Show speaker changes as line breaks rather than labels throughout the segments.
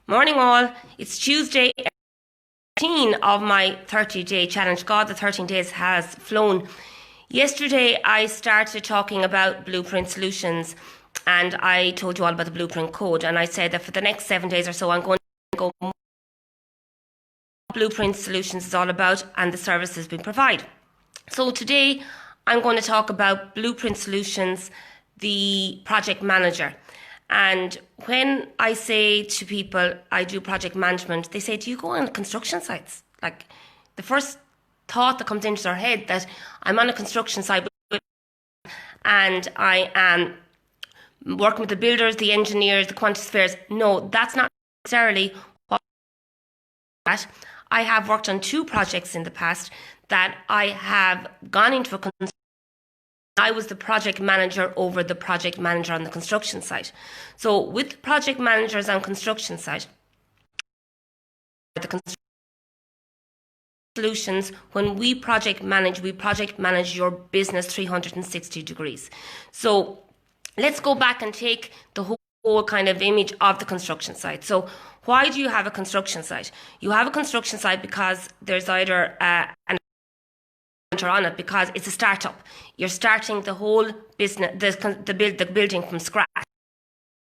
Morning all. It's Tuesday, 13 of my 30-day challenge. God, the 13 days has flown. Yesterday I started talking about Blueprint Solutions and I told you all about the Blueprint Code, and I said that for the next 7 days or so I'm going to go what Blueprint Solutions is all about and the services we provide. So today I'm going to talk about Blueprint Solutions, the project manager. And when I say to people I do project management, they say, do you go on construction sites? Like, the first thought that comes into their head that I'm on a construction site and I am working with the builders, the engineers, the quantifiers. No, that's not necessarily what I have worked on 2 projects in the past that I have gone into a construction. I was the project manager over the project manager on the construction site. So with project managers on construction site, the construction solutions, when we project manage your business 360 degrees. So let's go back and take the whole kind of image of the construction site. So why do you have a construction site? You have a construction site because there's either an on it because it's a startup. You're starting the whole business, the building from scratch.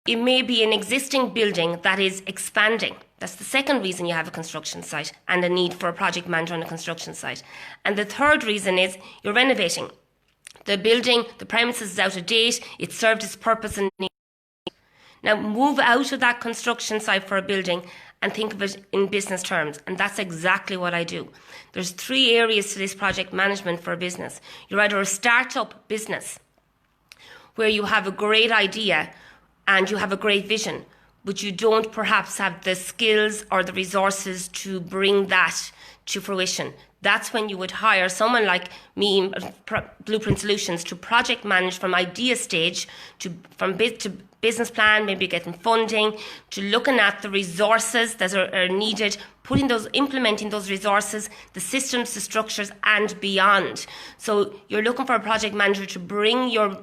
It may be an existing building that is expanding. That's the second reason you have a construction site and a need for a project manager on a construction site. And the third reason is you're renovating. The building, the premises is out of date, it served its purpose and need. Now move out of that construction site for a building and think of it in business terms. And that's exactly what I do. There's 3 areas to this project management for a business. You're either a startup business where you have a great idea and you have a great vision, but you don't perhaps have the skills or the resources to bring that to fruition. That's when you would hire someone like me, Blueprint Solutions, to project manage from idea stage to business plan, maybe getting funding, to looking at the resources that are needed, implementing those resources, the systems, the structures, and beyond. So you're looking for a project manager to bring your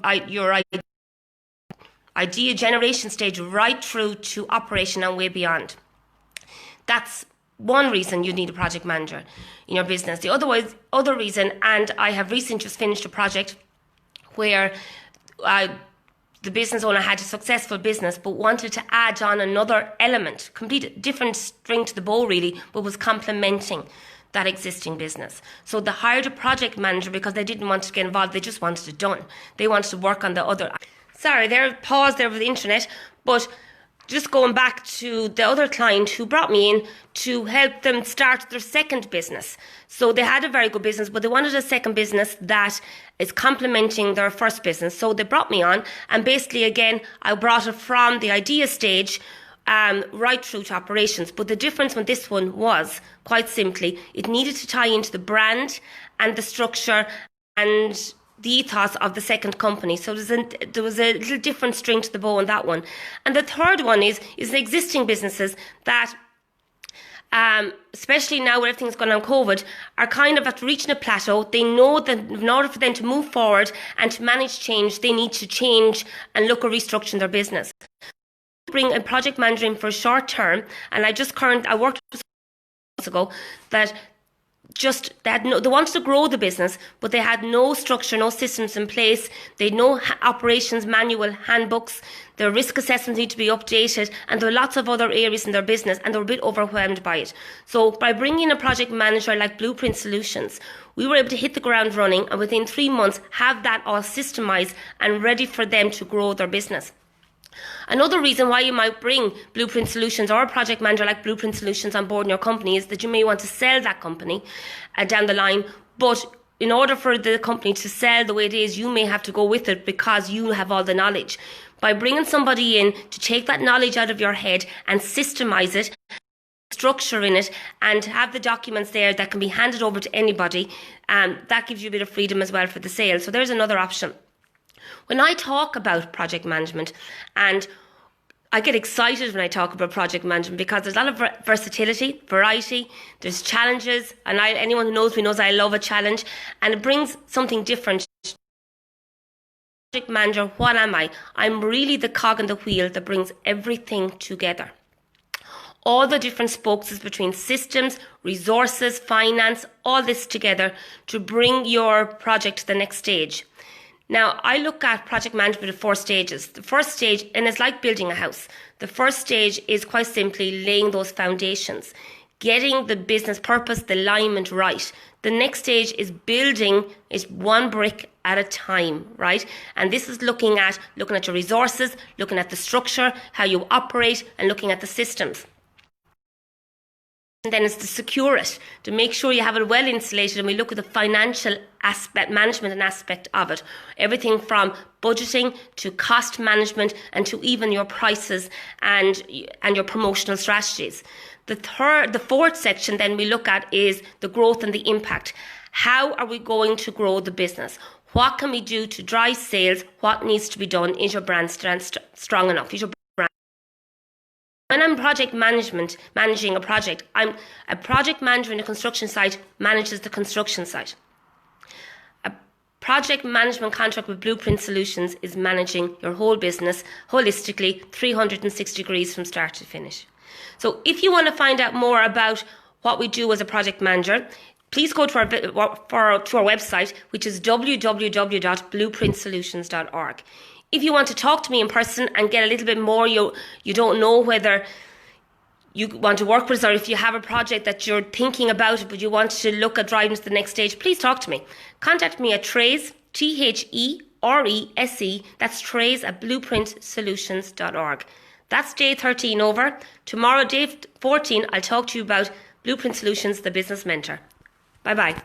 idea generation stage right through to operation and way beyond. That's one reason you need a project manager in your business. The other reason, and I have recently just finished a project where the business owner had a successful business but wanted to add on another element, complete different string to the bow really, but was complementing that existing business. So they hired a project manager because they didn't want to get involved, they just wanted it done. They wanted to work on the other. Sorry, pause there with the internet, but just going back to the other client who brought me in to help them start their second business. So they had a very good business, but they wanted a second business that is complementing their first business. So they brought me on, and basically, again, I brought it from the idea stage right through to operations. But the difference with this one was, quite simply, it needed to tie into the brand and the structure and the ethos of the second company. So there was a little different string to the bow on that one. And the third one is the existing businesses that, especially now where everything's gone on COVID, are kind of at reaching a plateau. They know that in order for them to move forward and to manage change, they need to change and look at restructuring their business. Bring a project manager in for a short term, and I worked with months ago that they wanted to grow the business, but they had no structure, no systems in place. They had no operations manual, handbooks. Their risk assessments need to be updated, and there were lots of other areas in their business, and they were a bit overwhelmed by it. So by bringing a project manager like Blueprint Solutions, we were able to hit the ground running, and within 3 months have that all systemized and ready for them to grow their business. Another reason why you might bring Blueprint Solutions or a project manager like Blueprint Solutions on board in your company is that you may want to sell that company down the line, but in order for the company to sell the way it is, you may have to go with it because you have all the knowledge. By bringing somebody in to take that knowledge out of your head and systemize it, structure in it, and have the documents there that can be handed over to anybody, that gives you a bit of freedom as well for the sale. So there's another option. When I talk about project management, and I get excited when I talk about project management because there's a lot of versatility, variety, there's challenges, and anyone who knows me knows I love a challenge, and it brings something different. Project manager, what am I? I'm really the cog in the wheel that brings everything together. all the different spokes between systems, resources, finance, all this together to bring your project to the next stage. Now, I look at project management at 4 stages. The first stage, and it's like building a house. The first stage is quite simply laying those foundations, getting the business purpose, the alignment right. The next stage is building it one brick at a time, right? And this is looking at your resources, looking at the structure, how you operate, and looking at the systems. And then it's to secure it, to make sure you have it well insulated, and we look at the financial aspect, management and aspect of it. Everything from budgeting to cost management and to even your prices and your promotional strategies. The fourth section then we look at is the growth and the impact. How are we going to grow the business? What can we do to drive sales? What needs to be done? Is your brand strong enough? Is your When I'm managing a project, I'm a project manager in a construction site manages the construction site. A project management contract with Blueprint Solutions is managing your whole business holistically, 360 degrees from start to finish. So if you want to find out more about what we do as a project manager, please go to our website, which is www.blueprintsolutions.org. If you want to talk to me in person and get a little bit more, you don't know whether you want to work with us, or if you have a project that you're thinking about but you want to look at driving to the next stage, please talk to me. Contact me at Therese, THERESE, that's Therese at blueprintsolutions.org. That's day 13 over. Tomorrow, day 14, I'll talk to you about Blueprint Solutions, the Business Mentor. Bye-bye.